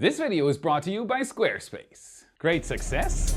This video is brought to you by Squarespace. Great success?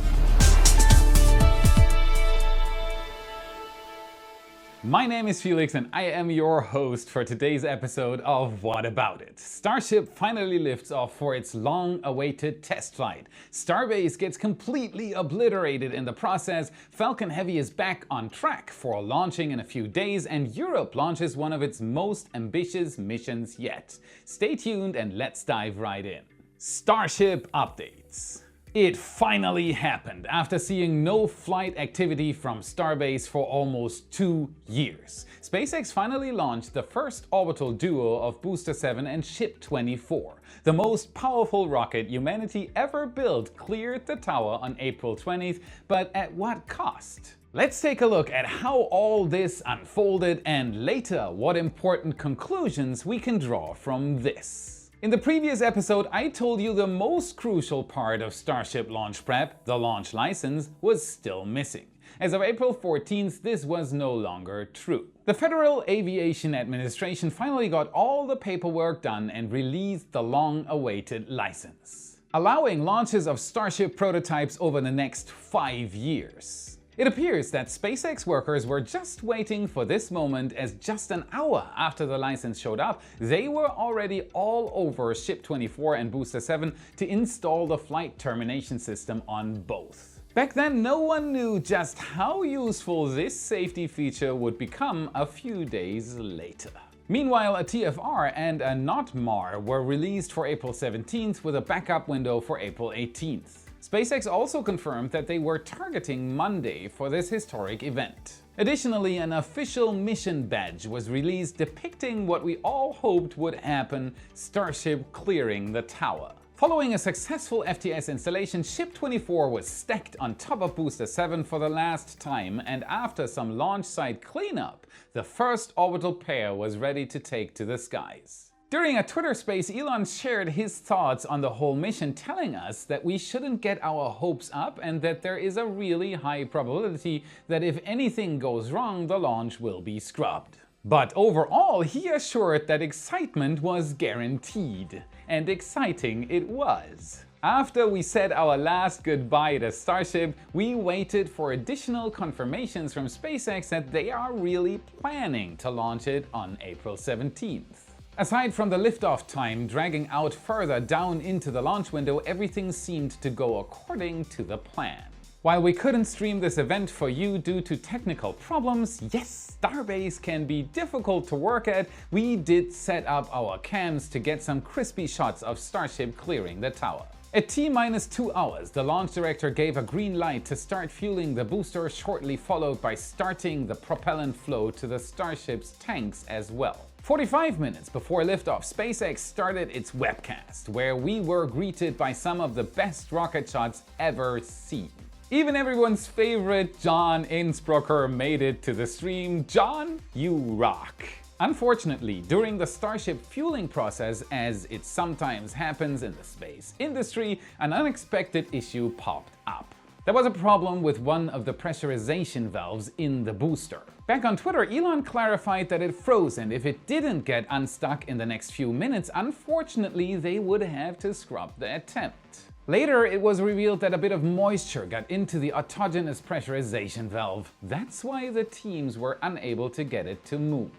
My name is Felix and I am your host for today's episode of What About It? Starship finally lifts off for its long-awaited test flight. Starbase gets completely obliterated in the process, Falcon Heavy is back on track for launching in a few days, and Europe launches one of its most ambitious missions yet. Stay tuned and let's dive right in. Starship updates. It finally happened after seeing no flight activity from Starbase for almost 2 years. SpaceX finally launched the first orbital duo of Booster 7 and Ship 24. The most powerful rocket humanity ever built cleared the tower on April 20th, but at what cost? Let's take a look at how all this unfolded and later what important conclusions we can draw from this. In the previous episode, I told you the most crucial part of Starship launch prep, the launch license, was still missing. As of April 14th, this was no longer true. The Federal Aviation Administration finally got all the paperwork done and released the long-awaited license, allowing launches of Starship prototypes over the next 5 years. It appears that SpaceX workers were just waiting for this moment, as just an hour after the license showed up, they were already all over Ship 24 and Booster 7 to install the flight termination system on both. Back then, no one knew just how useful this safety feature would become a few days later. Meanwhile, a TFR and a not MAR were released for April 17th with a backup window for April 18th. SpaceX also confirmed that they were targeting Monday for this historic event. Additionally, an official mission badge was released depicting what we all hoped would happen: Starship clearing the tower. Following a successful FTS installation, Ship 24 was stacked on top of Booster 7 for the last time, and after some launch site cleanup, the first orbital pair was ready to take to the skies. During a Twitter space, Elon shared his thoughts on the whole mission, telling us that we shouldn't get our hopes up and that there is a really high probability that if anything goes wrong, the launch will be scrubbed. But overall, he assured that excitement was guaranteed. And exciting it was. After we said our last goodbye to Starship, we waited for additional confirmations from SpaceX that they are really planning to launch it on April 17th. Aside from the liftoff time dragging out further down into the launch window, everything seemed to go according to the plan. While we couldn't stream this event for you due to technical problems, yes, Starbase can be difficult to work at, we did set up our cams to get some crispy shots of Starship clearing the tower. At T-2 hours, the launch director gave a green light to start fueling the booster, shortly followed by starting the propellant flow to the Starship's tanks as well. 45 minutes before liftoff, SpaceX started its webcast, where we were greeted by some of the best rocket shots ever seen. Even everyone's favorite John Innsbrucker made it to the stream. John, you rock! Unfortunately, during the Starship fueling process, as it sometimes happens in the space industry, an unexpected issue popped up. There was a problem with one of the pressurization valves in the booster. Back on Twitter, Elon clarified that it froze, and if it didn't get unstuck in the next few minutes, unfortunately they would have to scrub the attempt. Later, it was revealed that a bit of moisture got into the autogenous pressurization valve. That's why the teams were unable to get it to move.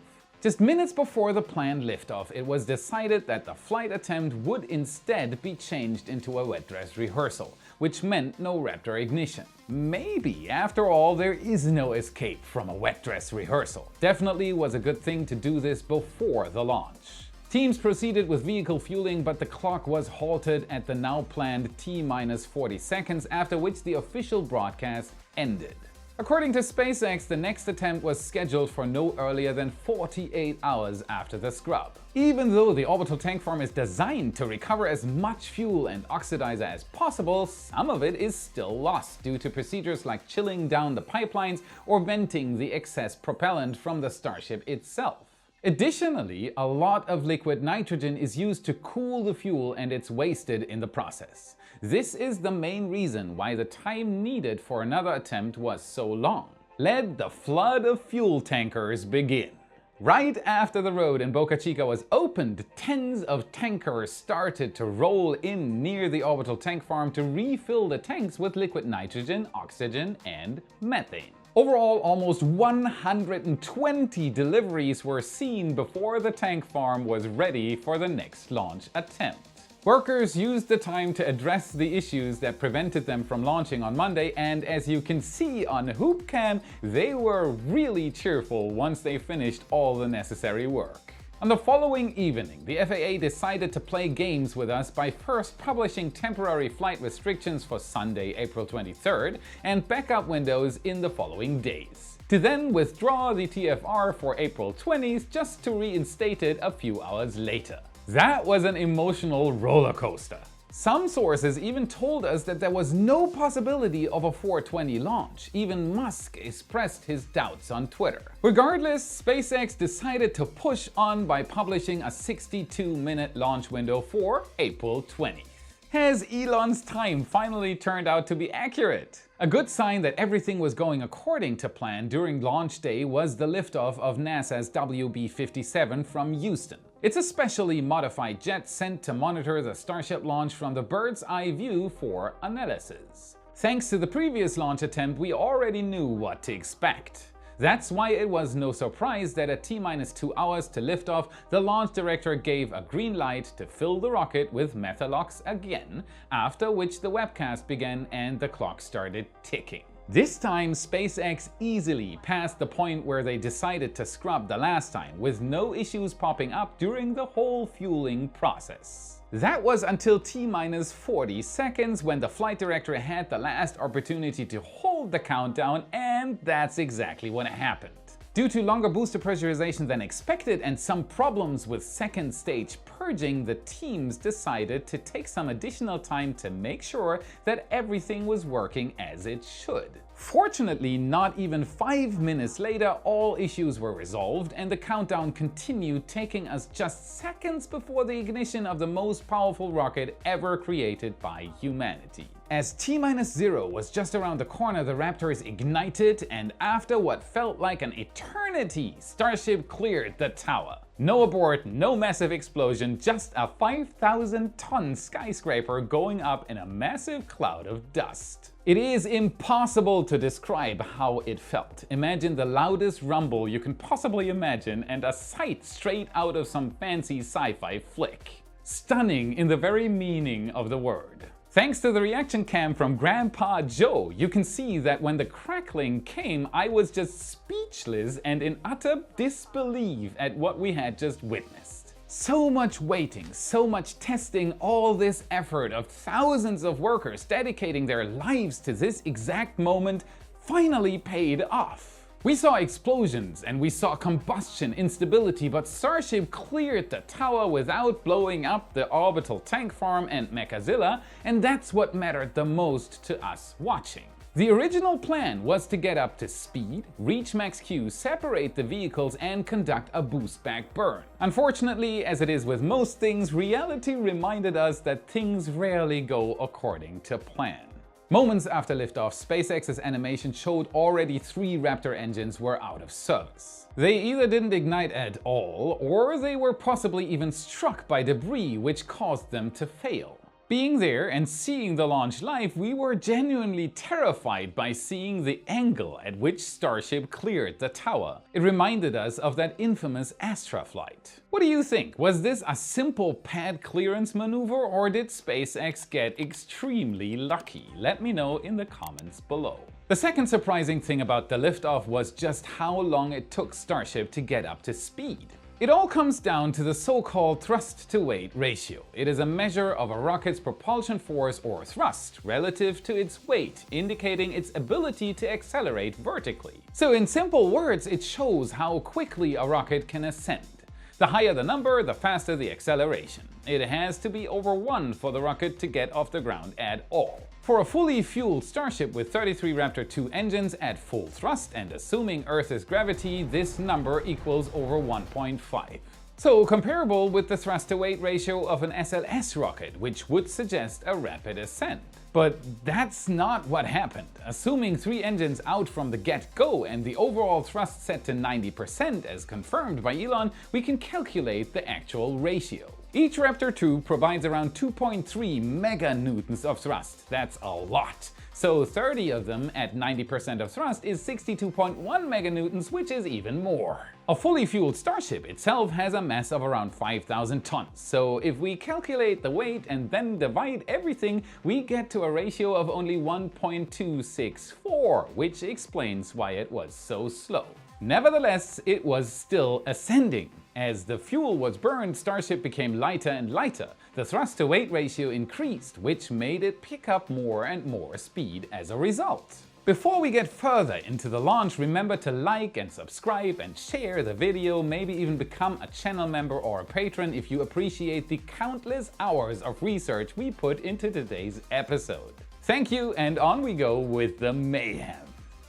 Just minutes before the planned liftoff, it was decided that the flight attempt would instead be changed into a wet dress rehearsal, which meant no Raptor ignition. Maybe, after all, there is no escape from a wet dress rehearsal. Definitely was a good thing to do this before the launch. Teams proceeded with vehicle fueling, but the clock was halted at the now planned T-40 seconds, after which the official broadcast ended. According to SpaceX, the next attempt was scheduled for no earlier than 48 hours after the scrub. Even though the orbital tank farm is designed to recover as much fuel and oxidizer as possible, some of it is still lost due to procedures like chilling down the pipelines or venting the excess propellant from the Starship itself. Additionally, a lot of liquid nitrogen is used to cool the fuel and it's wasted in the process. This is the main reason why the time needed for another attempt was so long. Let the flood of fuel tankers begin. Right after the road in Boca Chica was opened, tens of tankers started to roll in near the orbital tank farm to refill the tanks with liquid nitrogen, oxygen, and methane. Overall, almost 120 deliveries were seen before the tank farm was ready for the next launch attempt. Workers used the time to address the issues that prevented them from launching on Monday, and as you can see on Hoopcam, they were really cheerful once they finished all the necessary work. On the following evening, the FAA decided to play games with us by first publishing temporary flight restrictions for Sunday, April 23rd, and backup windows in the following days, to then withdraw the TFR for April 20th just to reinstate it a few hours later. That was an emotional roller coaster. Some sources even told us that there was no possibility of a 420 launch. Even Musk expressed his doubts on Twitter. Regardless, SpaceX decided to push on by publishing a 62-minute launch window for April 20th. Has Elon's time finally turned out to be accurate? A good sign that everything was going according to plan during launch day was the liftoff of NASA's WB-57 from Houston. It's a specially modified jet sent to monitor the Starship launch from the bird's eye view for analysis. Thanks to the previous launch attempt, we already knew what to expect. That's why it was no surprise that at T-2 hours to liftoff, the launch director gave a green light to fill the rocket with methalox again, after which the webcast began and the clock started ticking. This time, SpaceX easily passed the point where they decided to scrub the last time, with no issues popping up during the whole fueling process. That was until T-40 seconds when the flight director had the last opportunity to hold the countdown, and that's exactly what happened. Due to longer booster pressurization than expected and some problems with second stage purging, the teams decided to take some additional time to make sure that everything was working as it should. Fortunately, not even 5 minutes later, all issues were resolved and the countdown continued, taking us just seconds before the ignition of the most powerful rocket ever created by humanity. As T-0 was just around the corner, the Raptors ignited, and after what felt like an eternity, Starship cleared the tower. No abort, no massive explosion, just a 5,000-ton skyscraper going up in a massive cloud of dust. It is impossible to describe how it felt. Imagine the loudest rumble you can possibly imagine and a sight straight out of some fancy sci-fi flick. Stunning in the very meaning of the word. Thanks to the reaction cam from Grandpa Joe, you can see that when the crackling came, I was just speechless and in utter disbelief at what we had just witnessed. So much waiting, so much testing, all this effort of thousands of workers dedicating their lives to this exact moment finally paid off. We saw explosions and we saw combustion instability, but Starship cleared the tower without blowing up the orbital tank farm and Mechazilla, and that's what mattered the most to us watching. The original plan was to get up to speed, reach max Q, separate the vehicles, and conduct a boost back burn. Unfortunately, as it is with most things, reality reminded us that things rarely go according to plan. Moments after liftoff, SpaceX's animation showed already 3 Raptor engines were out of service. They either didn't ignite at all, or they were possibly even struck by debris which caused them to fail. Being there and seeing the launch live, we were genuinely terrified by seeing the angle at which Starship cleared the tower. It reminded us of that infamous Astra flight. What do you think? Was this a simple pad clearance maneuver, or did SpaceX get extremely lucky? Let me know in the comments below. The second surprising thing about the liftoff was just how long it took Starship to get up to speed. It all comes down to the so-called thrust-to-weight ratio. It is a measure of a rocket's propulsion force or thrust relative to its weight, indicating its ability to accelerate vertically. So in simple words, it shows how quickly a rocket can ascend. The higher the number, the faster the acceleration. It has to be over 1 for the rocket to get off the ground at all. For a fully fueled Starship with 33 Raptor 2 engines at full thrust and assuming Earth's gravity, this number equals over 1.5. So comparable with the thrust-to-weight ratio of an SLS rocket, which would suggest a rapid ascent. But that's not what happened. Assuming 3 engines out from the get-go and the overall thrust set to 90% as confirmed by Elon, we can calculate the actual ratio. Each Raptor 2 provides around 2.3 meganewtons of thrust. That's a lot. So 30 of them at 90% of thrust is 62.1 meganewtons, which is even more. A fully fueled Starship itself has a mass of around 5,000 tons. So if we calculate the weight and then divide everything, we get to a ratio of only 1.264, which explains why it was so slow. Nevertheless, it was still ascending. As the fuel was burned, Starship became lighter and lighter. The thrust-to-weight ratio increased, which made it pick up more and more speed as a result. Before we get further into the launch, remember to like and subscribe and share the video, maybe even become a channel member or a patron if you appreciate the countless hours of research we put into today's episode. Thank you, and on we go with the mayhem.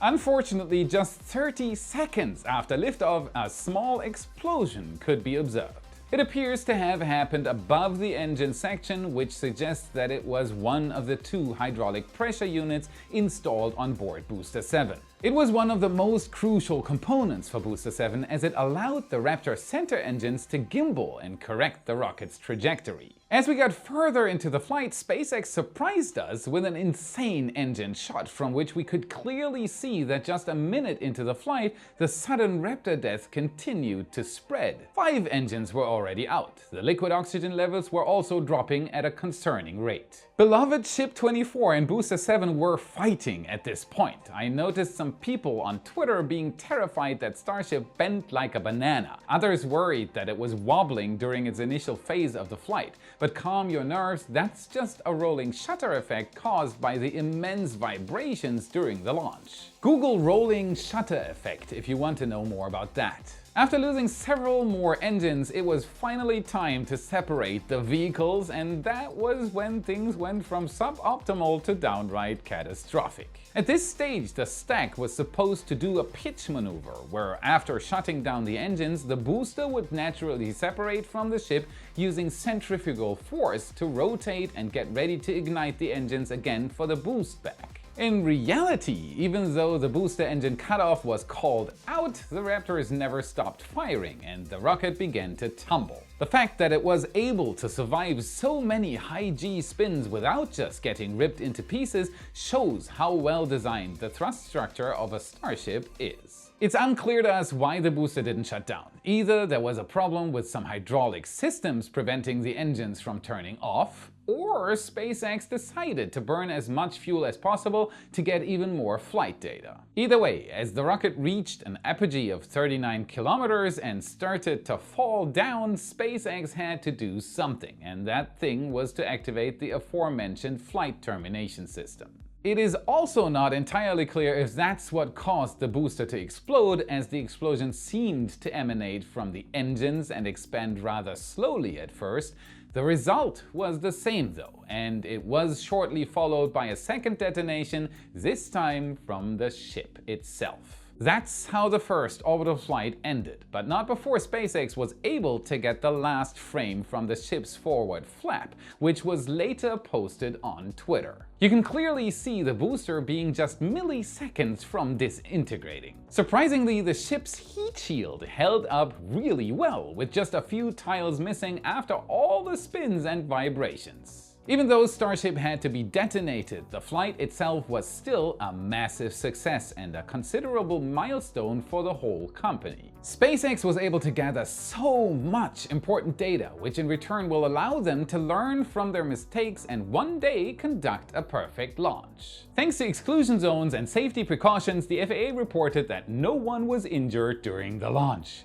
Unfortunately, just 30 seconds after liftoff, a small explosion could be observed. It appears to have happened above the engine section, which suggests that it was one of the 2 hydraulic pressure units installed on board Booster 7. It was one of the most crucial components for Booster 7 as it allowed the Raptor center engines to gimbal and correct the rocket's trajectory. As we got further into the flight, SpaceX surprised us with an insane engine shot from which we could clearly see that just a minute into the flight, the sudden Raptor death continued to spread. 5 engines were already out. The liquid oxygen levels were also dropping at a concerning rate. Beloved Ship 24 and Booster 7 were fighting at this point. I noticed some people on Twitter being terrified that Starship bent like a banana. Others worried that it was wobbling during its initial phase of the flight. But calm your nerves, that's just a rolling shutter effect caused by the immense vibrations during the launch. Google rolling shutter effect if you want to know more about that. After losing several more engines, it was finally time to separate the vehicles, and that was when things went from suboptimal to downright catastrophic. At this stage, the stack was supposed to do a pitch maneuver, where after shutting down the engines, the booster would naturally separate from the ship using centrifugal force to rotate and get ready to ignite the engines again for the boost back. In reality, even though the booster engine cutoff was called out, the Raptors never stopped firing and the rocket began to tumble. The fact that it was able to survive so many high G spins without just getting ripped into pieces shows how well designed the thrust structure of a Starship is. It's unclear to us why the booster didn't shut down. Either there was a problem with some hydraulic systems preventing the engines from turning off, or SpaceX decided to burn as much fuel as possible to get even more flight data. Either way, as the rocket reached an apogee of 39 kilometers and started to fall down, SpaceX had to do something, and that thing was to activate the aforementioned flight termination system. It is also not entirely clear if that's what caused the booster to explode, as the explosion seemed to emanate from the engines and expand rather slowly at first. The result was the same though, and it was shortly followed by a second detonation, this time from the ship itself. That's how the first orbital flight ended, but not before SpaceX was able to get the last frame from the ship's forward flap, which was later posted on Twitter. You can clearly see the booster being just milliseconds from disintegrating. Surprisingly, the ship's heat shield held up really well, with just a few tiles missing after all the spins and vibrations. Even though Starship had to be detonated, the flight itself was still a massive success and a considerable milestone for the whole company. SpaceX was able to gather so much important data, which in return will allow them to learn from their mistakes and one day conduct a perfect launch. Thanks to exclusion zones and safety precautions, the FAA reported that no one was injured during the launch.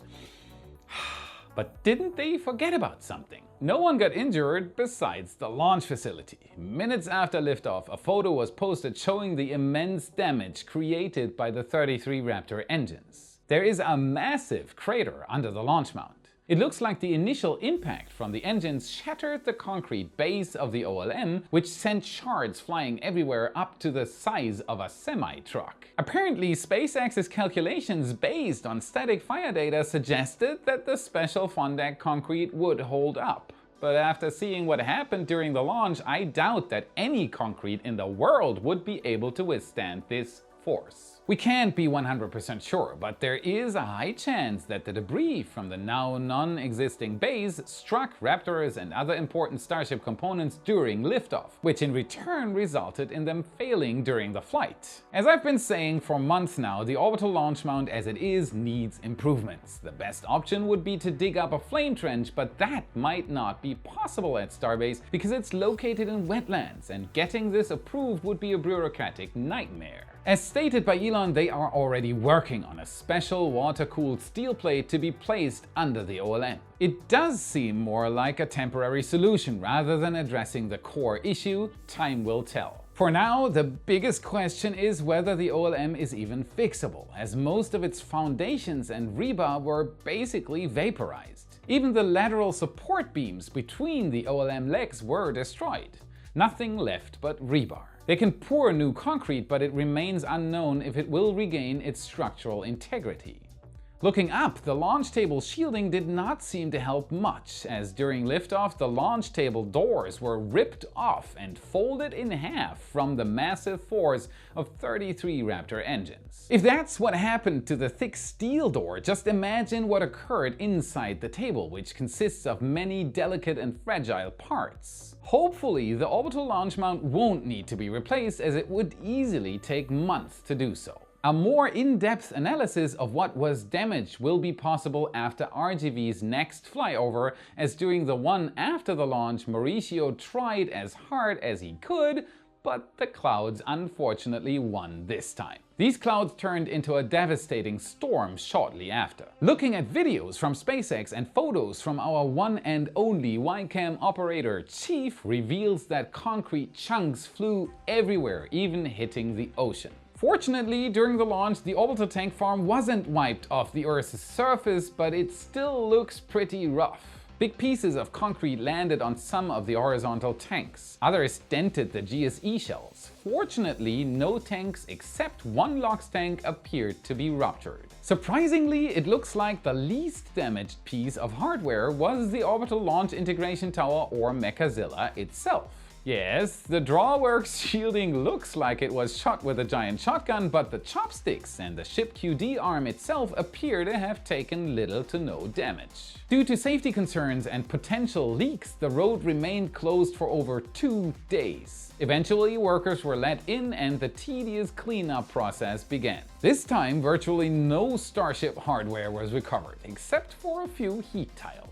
But didn't they forget about something? No one got injured besides the launch facility. Minutes after liftoff, a photo was posted showing the immense damage created by the 33 Raptor engines. There is a massive crater under the launch mount. It looks like the initial impact from the engines shattered the concrete base of the OLM, which sent shards flying everywhere up to the size of a semi-truck. Apparently, SpaceX's calculations based on static fire data suggested that the special Fondak concrete would hold up. But after seeing what happened during the launch, I doubt that any concrete in the world would be able to withstand this force. We can't be 100% sure, but there is a high chance that the debris from the now non-existing base struck Raptors and other important Starship components during liftoff, which in return resulted in them failing during the flight. As I've been saying for months now, the orbital launch mount as it is needs improvements. The best option would be to dig up a flame trench, but that might not be possible at Starbase because it's located in wetlands, and getting this approved would be a bureaucratic nightmare. As stated by Elon, they are already working on a special water-cooled steel plate to be placed under the OLM. It does seem more like a temporary solution rather than addressing the core issue. Time will tell. For now, the biggest question is whether the OLM is even fixable, as most of its foundations and rebar were basically vaporized. Even the lateral support beams between the OLM legs were destroyed. Nothing left but rebar. They can pour new concrete, but it remains unknown if it will regain its structural integrity. Looking up, the launch table shielding did not seem to help much, as during liftoff the launch table doors were ripped off and folded in half from the massive force of 33 Raptor engines. If that's what happened to the thick steel door, just imagine what occurred inside the table, which consists of many delicate and fragile parts. Hopefully, the orbital launch mount won't need to be replaced, as it would easily take months to do so. A more in-depth analysis of what was damaged will be possible after RGV's next flyover, as during the one after the launch, Mauricio tried as hard as he could, but the clouds unfortunately won this time. These clouds turned into a devastating storm shortly after. Looking at videos from SpaceX and photos from our one and only Winkopp operator Chief reveals that concrete chunks flew everywhere, even hitting the ocean. Fortunately, during the launch, the orbital tank farm wasn't wiped off the Earth's surface, but it still looks pretty rough. Big pieces of concrete landed on some of the horizontal tanks. Others dented the GSE shells. Fortunately, no tanks except one LOX tank appeared to be ruptured. Surprisingly, it looks like the least damaged piece of hardware was the Orbital Launch Integration Tower, or Mechazilla, itself. Yes, the drawworks shielding looks like it was shot with a giant shotgun, but the chopsticks and the ship QD arm itself appear to have taken little to no damage. Due to safety concerns and potential leaks, the road remained closed for over 2 days. Eventually, workers were let in and the tedious cleanup process began. This time, virtually no Starship hardware was recovered, except for a few heat tiles.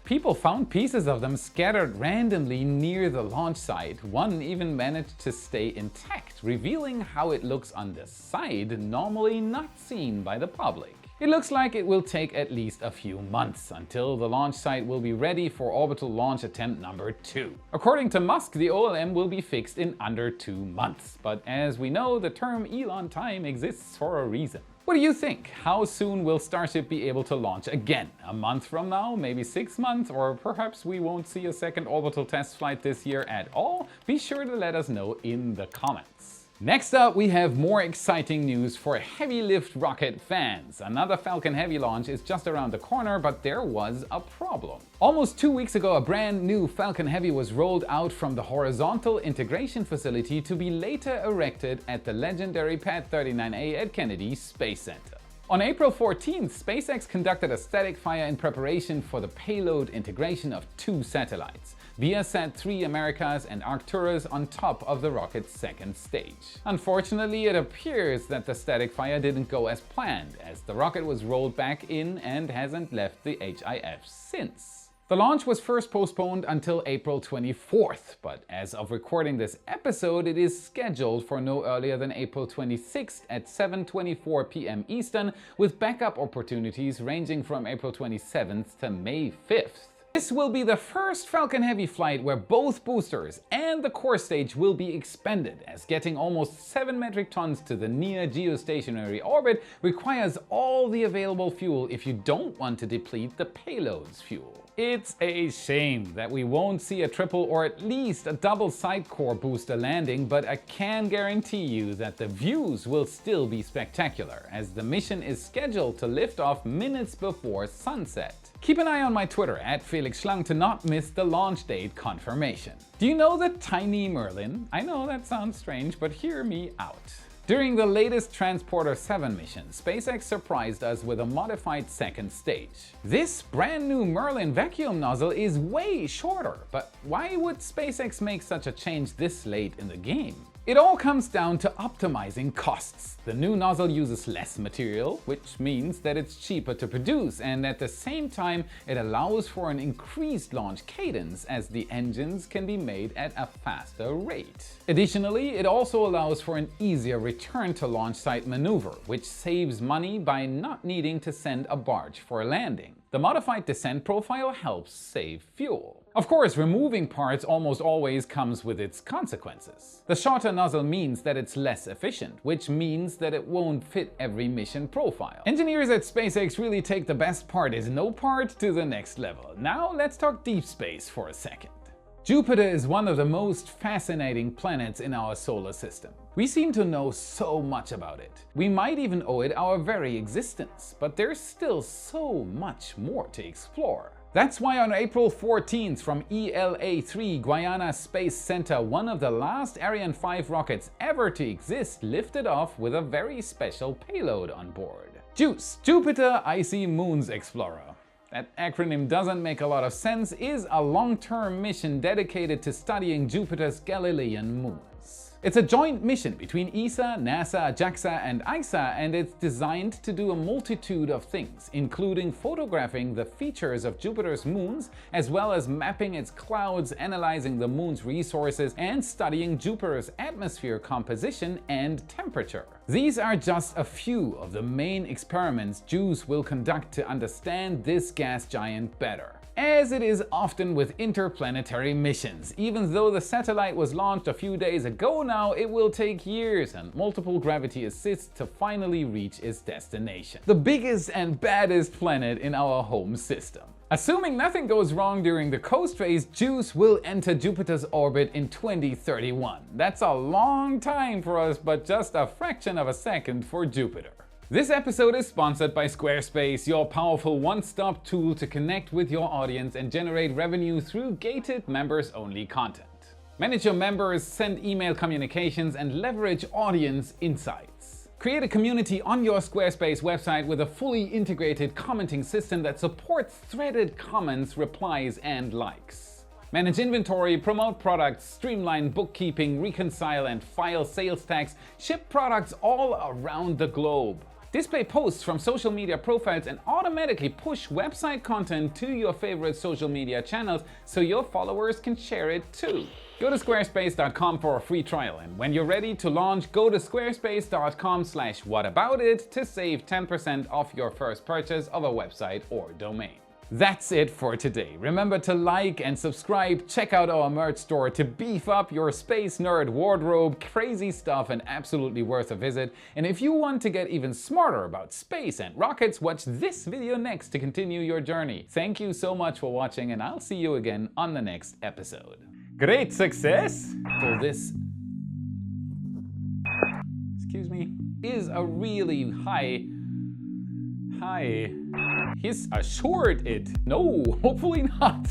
People found pieces of them scattered randomly near the launch site. One even managed to stay intact, revealing how it looks on the side, normally not seen by the public. It looks like it will take at least a few months until the launch site will be ready for orbital launch attempt number 2. According to Musk, the OLM will be fixed in under 2 months. But as we know, the term Elon time exists for a reason. What do you think? How soon will Starship be able to launch again? A month from now? Maybe 6 months? Or perhaps we won't see a second orbital test flight this year at all? Be sure to let us know in the comments. Next up, we have more exciting news for heavy lift rocket fans. Another Falcon Heavy launch is just around the corner, but there was a problem. Almost 2 weeks ago, a brand new Falcon Heavy was rolled out from the horizontal integration facility to be later erected at the legendary Pad 39A at Kennedy Space Center. On April 14th, SpaceX conducted a static fire in preparation for the payload integration of 2 satellites, Viasat-3 Americas and Arcturus, on top of the rocket's second stage. Unfortunately, it appears that the static fire didn't go as planned, as the rocket was rolled back in and hasn't left the HIF since. The launch was first postponed until April 24th, but as of recording this episode, it is scheduled for no earlier than April 26th at 7:24 p.m. Eastern, with backup opportunities ranging from April 27th to May 5th. This will be the first Falcon Heavy flight where both boosters and the core stage will be expended, as getting almost 7 metric tons to the near geostationary orbit requires all the available fuel if you don't want to deplete the payload's fuel. It's a shame that we won't see a triple or at least a double side core booster landing, but I can guarantee you that the views will still be spectacular, as the mission is scheduled to lift off minutes before sunset. Keep an eye on my Twitter at Felix Schlang to not miss the launch date confirmation. Do you know the tiny Merlin? I know that sounds strange, but hear me out. During the latest Transporter 7 mission, SpaceX surprised us with a modified second stage. This brand new Merlin vacuum nozzle is way shorter, but why would SpaceX make such a change this late in the game? It all comes down to optimizing costs. The new nozzle uses less material, which means that it's cheaper to produce, and at the same time it allows for an increased launch cadence as the engines can be made at a faster rate. Additionally, it also allows for an easier return to launch site maneuver, which saves money by not needing to send a barge for a landing. The modified descent profile helps save fuel. Of course, removing parts almost always comes with its consequences. The shorter nozzle means that it's less efficient, which means that it won't fit every mission profile. Engineers at SpaceX really take the best part is no part to the next level. Now let's talk deep space for a second. Jupiter is one of the most fascinating planets in our solar system. We seem to know so much about it. We might even owe it our very existence, but there's still so much more to explore. That's why on April 14th from ELA-3 Guiana Space Center, one of the last Ariane 5 rockets ever to exist lifted off with a very special payload on board. JUICE, Jupiter Icy Moons Explorer. That acronym doesn't make a lot of sense, is a long-term mission dedicated to studying Jupiter's Galilean moons. It's a joint mission between ESA, NASA, JAXA and ISA, and it's designed to do a multitude of things, including photographing the features of Jupiter's moons, as well as mapping its clouds, analyzing the moon's resources, and studying Jupiter's atmosphere composition and temperature. These are just a few of the main experiments JUICE will conduct to understand this gas giant better. As it is often with interplanetary missions, even though the satellite was launched a few days ago now, it will take years and multiple gravity assists to finally reach its destination. The biggest and baddest planet in our home system. Assuming nothing goes wrong during the coast phase, JUICE will enter Jupiter's orbit in 2031. That's a long time for us, but just a fraction of a second for Jupiter. This episode is sponsored by Squarespace, your powerful one-stop tool to connect with your audience and generate revenue through gated members-only content. Manage your members, send email communications, and leverage audience insights. Create a community on your Squarespace website with a fully integrated commenting system that supports threaded comments, replies, and likes. Manage inventory, promote products, streamline bookkeeping, reconcile and file sales tax, ship products all around the globe. Display posts from social media profiles and automatically push website content to your favorite social media channels so your followers can share it too. Go to squarespace.com for a free trial, and when you're ready to launch, go to squarespace.com/whataboutit to save 10% off your first purchase of a website or domain. That's it for today. Remember to like and subscribe, check out our merch store to beef up your space nerd wardrobe, crazy stuff and absolutely worth a visit. And if you want to get even smarter about space and rockets, watch this video next to continue your journey. Thank you so much for watching, and I'll see you again on the next episode. Great success! So this, excuse me, is a really high. He's assured it. No, hopefully not.